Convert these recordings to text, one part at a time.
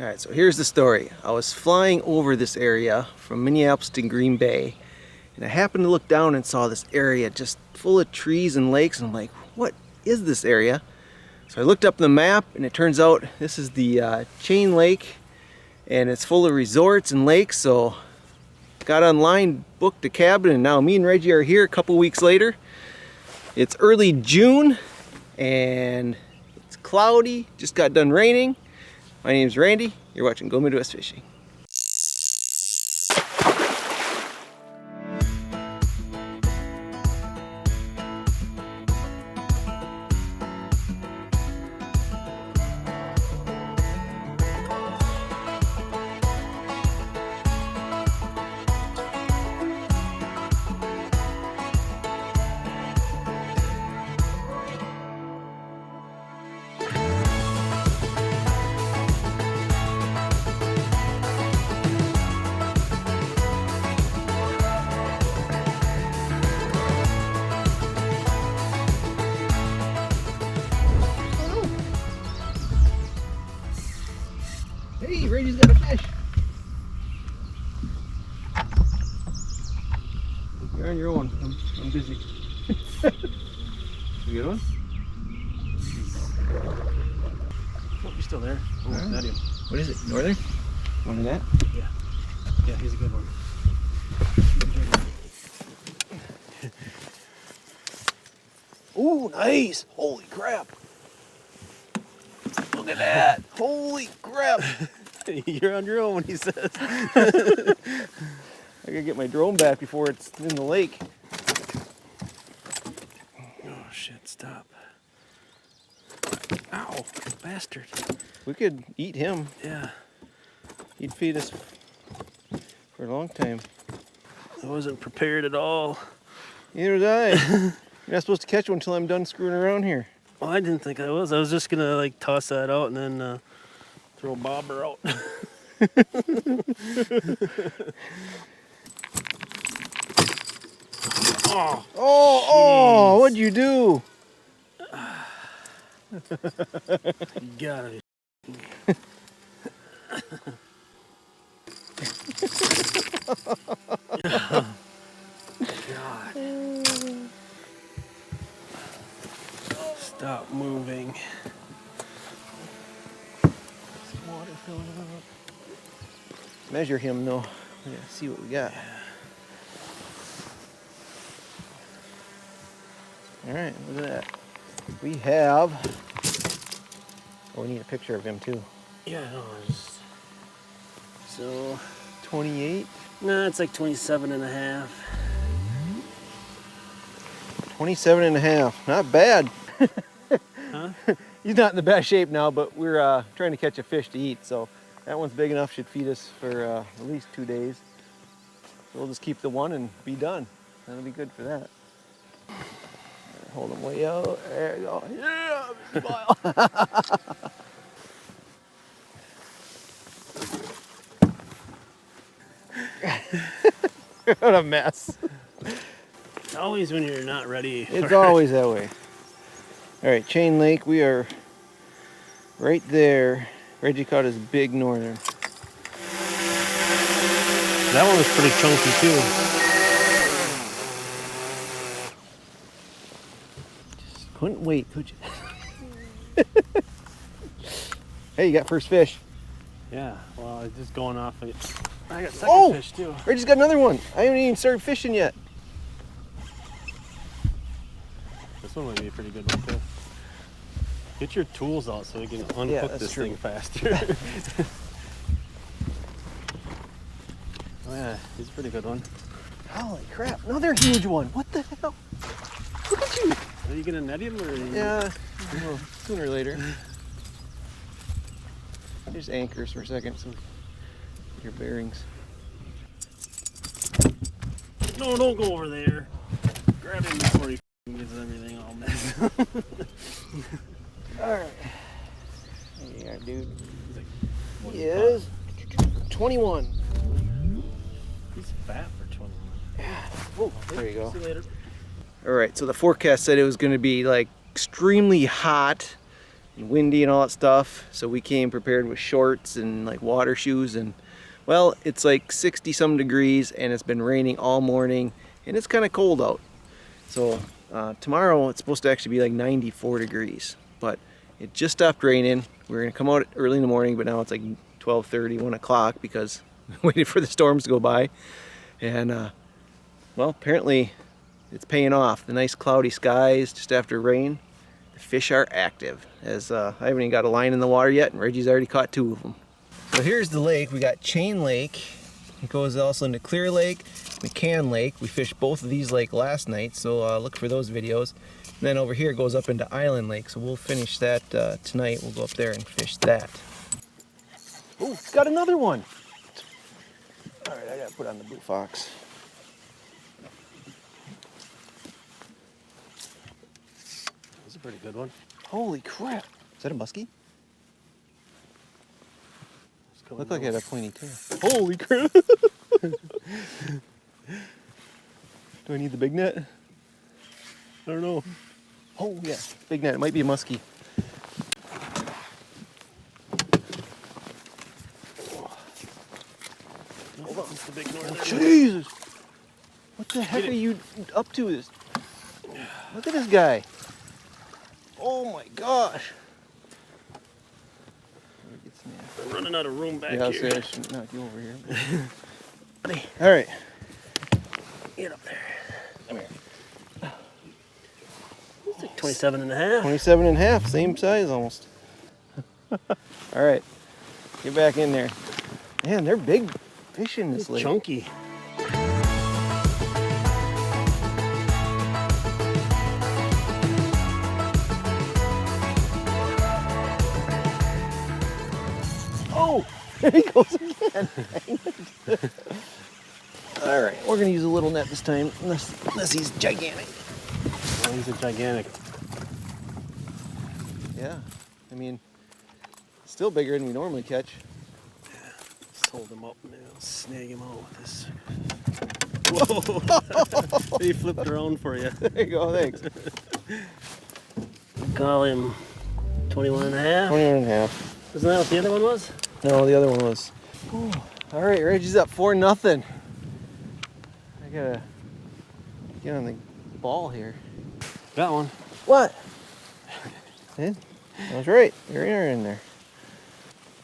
Alright, so here's the story. I was flying over this area from Minneapolis to Green Bay, and I happened to look down and saw this area just full of trees and lakes, and I'm like, what is this area? So I looked up the map, and it turns out this is the Chain Lake, and it's full of resorts and lakes. So got online, booked a cabin, and now me and Reggie are here a couple weeks later. It's early June, and it's cloudy, just got done raining. My name's Randy, you're watching Go Midwest Fishing. Hey, Reggie's got a fish. You're on your own. I'm busy. You get one? Oh, he's still there. Oh, Right. Not him. What is it? Northern? One of that? Yeah. Yeah, he's a good one. Ooh, nice! Holy crap! Look at that! Holy crap! You're on your own, he says. I gotta get my drone back before it's in the lake. Oh, shit, stop. Ow, bastard. We could eat him. Yeah, He'd feed us for a long time. I wasn't prepared at all. Neither was I. You're not supposed to catch one until I'm done screwing around here. Well, I didn't think I was. I was just gonna, like, toss that out and then throw a bobber out. Oh, Oh, what'd you do? you gotta be. God. Stop moving. Water filling up. Measure him though. We gotta see what we got. Alright, look at that. We have. Oh, we need a picture of him too. Yeah, no, so 28. nah, it's like 27 and a half. 27 and a half. Not bad. Huh? He's not in the best shape now, but we're trying to catch a fish to eat. So that one's big enough, should feed us for at least 2 days. So we'll just keep the one and be done. That'll be good for that. Hold him way out. There you go. Yeah, smile. What a mess. It's always when you're not ready. It's always that way. All right, Chain Lake, we are right there. Reggie caught his big northern. That one was pretty chunky too. Just couldn't wait, could you? Hey, you got first fish. Yeah, well, I was just going off of it. I got second fish too. Reggie's got another one. I haven't even started fishing yet. This one might be a pretty good one too. Get your tools out so we can unhook that's this true. thing faster. Oh yeah, he's a pretty good one. Holy crap, another huge one. What the hell? Look at you. Are you gonna net him or? Yeah, well, sooner or later. Just anchors for a second, so your bearings. No, don't go over there. Grab him before he gets everything all messed up. Alright. There you are, dude. He's like, He is 21. he's fat for 21. Oh, there you go. See you later. Alright, so the forecast said it was going to be like extremely hot and windy and all that stuff. So we came prepared with shorts and like water shoes, and well, it's like 60 some degrees and it's been raining all morning and it's kind of cold out. So tomorrow it's supposed to actually be like 94 degrees, but it just stopped raining. We were gonna come out early in the morning, but now it's like 12:30, 1 o'clock because we waited for the storms to go by. And well, apparently it's paying off. The nice cloudy skies just after rain, the fish are active. As I haven't even got a line in the water yet, and Reggie's already caught 2 of them. So here's the lake. We got Chain Lake. It goes also into Clear Lake, McCann Lake. We fished both of these lakes last night, so look for those videos. And then over here it goes up into Island Lake, so we'll finish that tonight. We'll go up there and fish that. Oh, it's got another one. All right, I gotta put on the blue fox. That's a pretty good one. Holy crap! Is that a muskie? Looked like it had a pointy tail. Holy crap! Do I need the big net? I don't know. Oh yeah, big net. It might be a muskie. Hold on. It's the big northern. Jesus! What the heck are you up to? This? Look at this guy. Oh my gosh! I'm running out of room back Yeah, here. I should knock you over here. All right. Get up there. Come here. It's like 27 and a half. 27 and a half, same size almost. All right, get back in there. Man, they're big fish in this lake. Chunky. Oh, there he goes again. All right, we're gonna use a little net this time, unless he's gigantic. Oh, he's a gigantic. Yeah, I mean, still bigger than we normally catch. Just hold him up and I'll snag him out with this. Whoa! He flipped around for you. There you go, thanks. Call him 21 and a half. 21 and a half. Isn't that what the other one was? No, the other one was. Ooh. All right, Reggie's up 4-0. I gotta get on the ball here. Got one. What? Eh? That's right. There you are in there.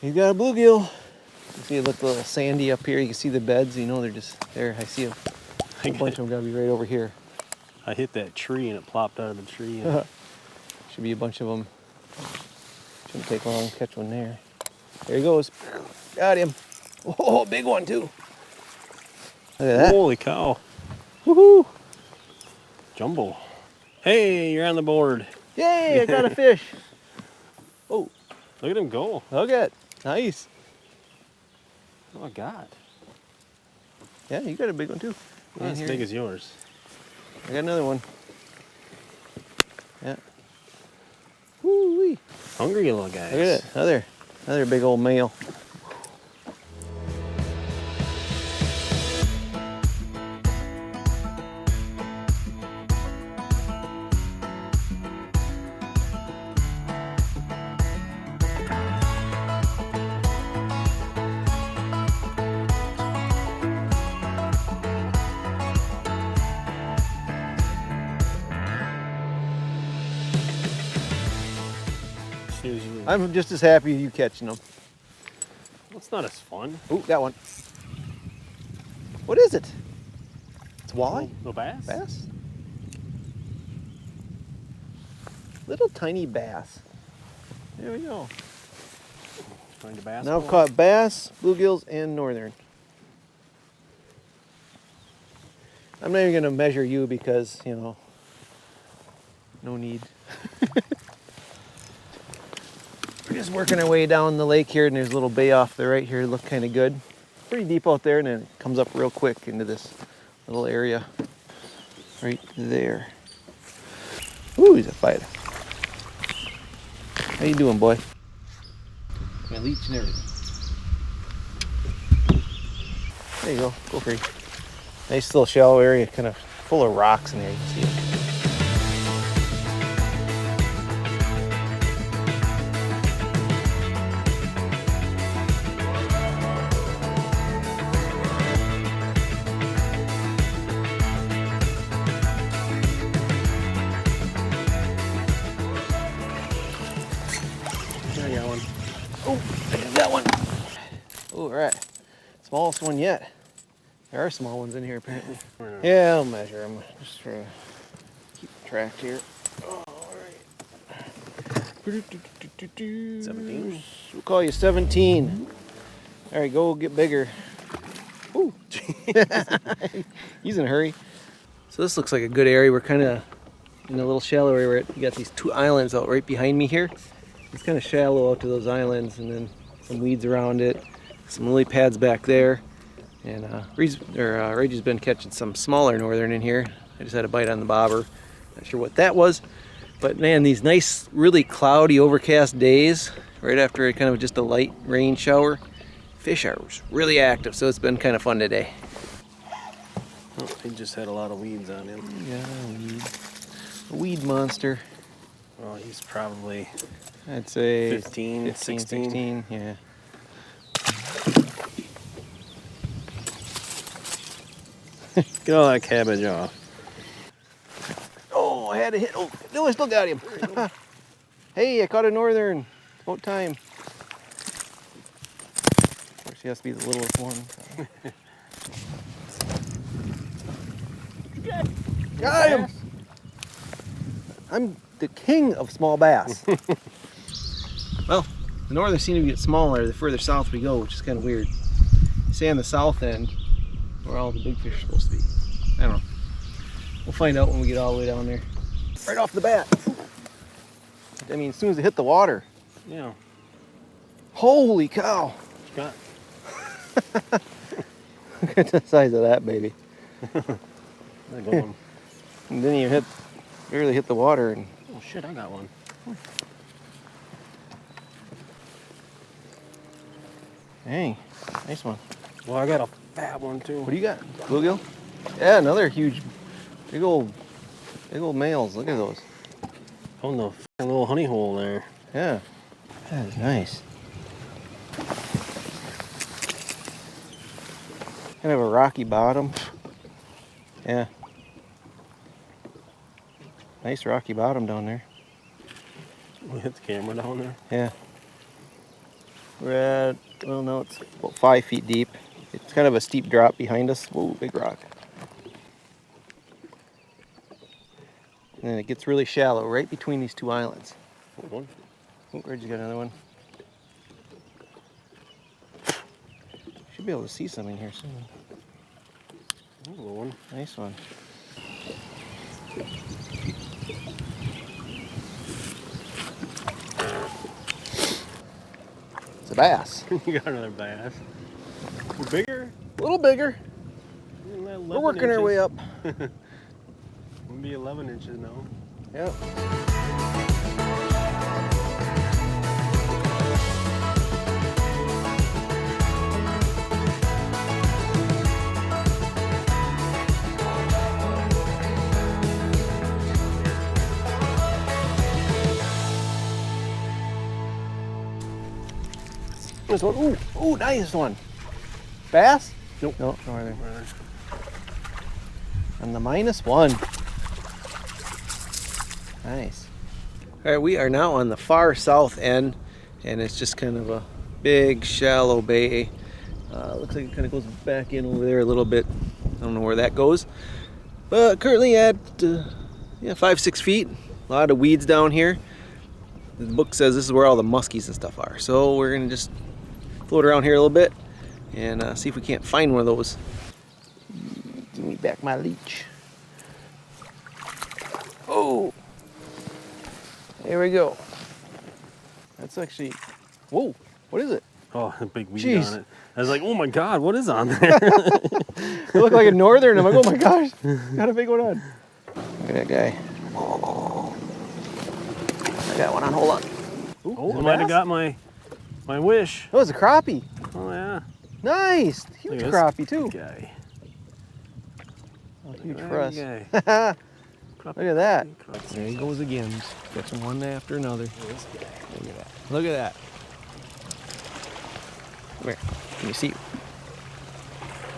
He's got a bluegill. You see it look a little sandy up here. You can see the beds. You know they're just there. I see a bunch of them. Gotta be right over here. I hit that tree and it plopped out of the tree. Should be a bunch of them. Shouldn't take long to catch one there. There he goes. Got him. Oh, big one too. Look at that. Holy cow. Woohoo! Jumbo. Hey, you're on the board. Yay, I got a fish. Oh, Look at him go. look at it. Nice. Oh my God. Yeah, you got a big one too. Not as big as yours. I got another one. Yeah. Woo-wee. Hungry little guys. Look at it. Another big old male. I'm just as happy you catching them. It's not as fun. Ooh, got one. What is it? It's walleye? No bass? Bass? Little tiny bass. There we go. Find a bass. Now I've caught bass, bluegills, and northern. I'm not even going to measure you because, you know, no need. We're just working our way down the lake here, and there's a little bay off the right here. Look kind of good. Pretty deep out there, and then it comes up real quick into this little area right there. Ooh, he's a fighter. How you doing, boy? My leech and everything. There you go. Go free. Nice little shallow area, kind of full of rocks in there. You can see it. Oh, right. Smallest one yet. There are small ones in here apparently. Yeah, I'll measure them. Just try to keep track here. All right. 17. We'll call you 17. All right, go get bigger. Ooh. He's in a hurry. So this looks like a good area. We're kind of in a little shallow area where you got these two islands out right behind me here. It's kind of shallow out to those islands, and then some weeds around it, some lily pads back there. And Reggie's been catching some smaller northern in here. I just had a bite on the bobber. Not sure what that was. But man, these nice, really cloudy, overcast days, right after kind of just a light rain shower, fish are really active, so it's been kind of fun today. Oh, he just had a lot of weeds on him. Yeah, a weed monster. Oh, he's probably, I'd say 15, 16. Yeah. Get all that cabbage off. Oh, I had to hit. Oh, no, I still got him. Hey, I caught a northern. It's about time. Of course, he has to be the littlest one. Got him. I'm the king of small bass. Well, the northern seem to get smaller the further south we go, which is kind of weird. You say on the south end where all the big fish are supposed to be. I don't know. We'll find out when we get all the way down there. Right off the bat. I mean, as soon as they hit the water. Yeah. Holy cow. Got. Look at the size of that baby. I got one. And then you barely hit the water. And Oh shit, I got one. Dang, nice one. Well, I got a fat one too. What do you got? Bluegill? Yeah, another huge, big old males. Look at those. Oh no, fucking little honey hole there. Yeah, that is nice. Kind of a rocky bottom. Yeah. Nice rocky bottom down there. We hit the camera down there. Yeah. We're at, well, no, it's about 5 feet deep. It's kind of a steep drop behind us. Whoa, big rock. And then it gets really shallow right between these two islands. One. Oh, Reggie's got another one. Should be able to see some in here soon. Oh, little one. Nice one. It's a bass. You got another bass. Bigger? A little bigger. We're We're working our way up. We'll be 11 inches now. Yep. This one. Ooh, ooh, nice one. Bass? Nope. Nope, no there. And the -1. Nice. All right, we are now on the far south end, and it's just kind of a big, shallow bay. Looks like it kind of goes back in over there a little bit. I don't know where that goes. But currently at 5-6 feet. A lot of weeds down here. The book says this is where all the muskies and stuff are. So we're gonna just float around here a little bit and see if we can't find one of those. Give me back my leech. Oh, there we go. That's actually, whoa, what is it? Oh, a big weed Jeez. on it. I was like, oh my god, what is on there? It looked like a northern. I'm like, oh my gosh, got a big one on. Look at that guy. I got one on, hold on. Ooh, Oh, I might have got my wish. That was a crappie. Oh yeah. Nice, huge Look at crappie too. This guy. Oh, huge That for us. guy. Look at that. Crappie. There he goes again, just catching one after another. This guy. Look at that. Look at that. Where? Can you see?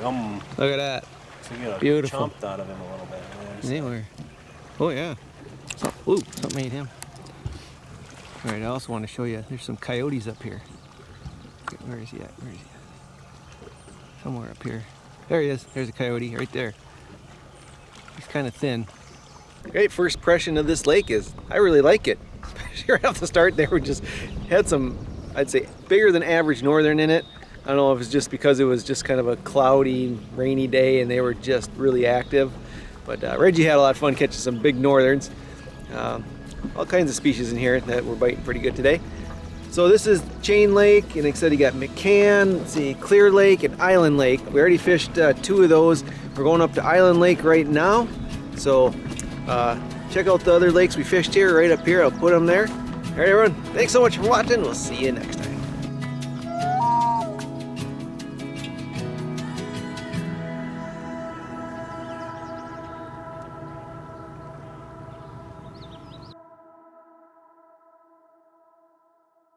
Look at that. So you got Beautiful. chomped out of him a little bit. There's- Anywhere. Oh yeah. Ooh, something ate him. All right, I also want to show you, there's some coyotes up here. Where is he at? Where is he Somewhere up here. There he is. There's a coyote right there. He's kind of thin. Great first impression of this lake is I really like it. Especially right off the start there, we just had some, I'd say, bigger than average northern in it. I don't know if it's just because it was just kind of a cloudy, rainy day and they were just really active. But Reggie had a lot of fun catching some big northerns. All kinds of species in here that were biting pretty good today. So this is Chain Lake, and like I said, you got McCann, let's see, Clear Lake, and Island Lake. We already fished 2 of those. We're going up to Island Lake right now. So check out the other lakes we fished here, right up here. I'll put them there. All right, everyone, thanks so much for watching. We'll see you next time.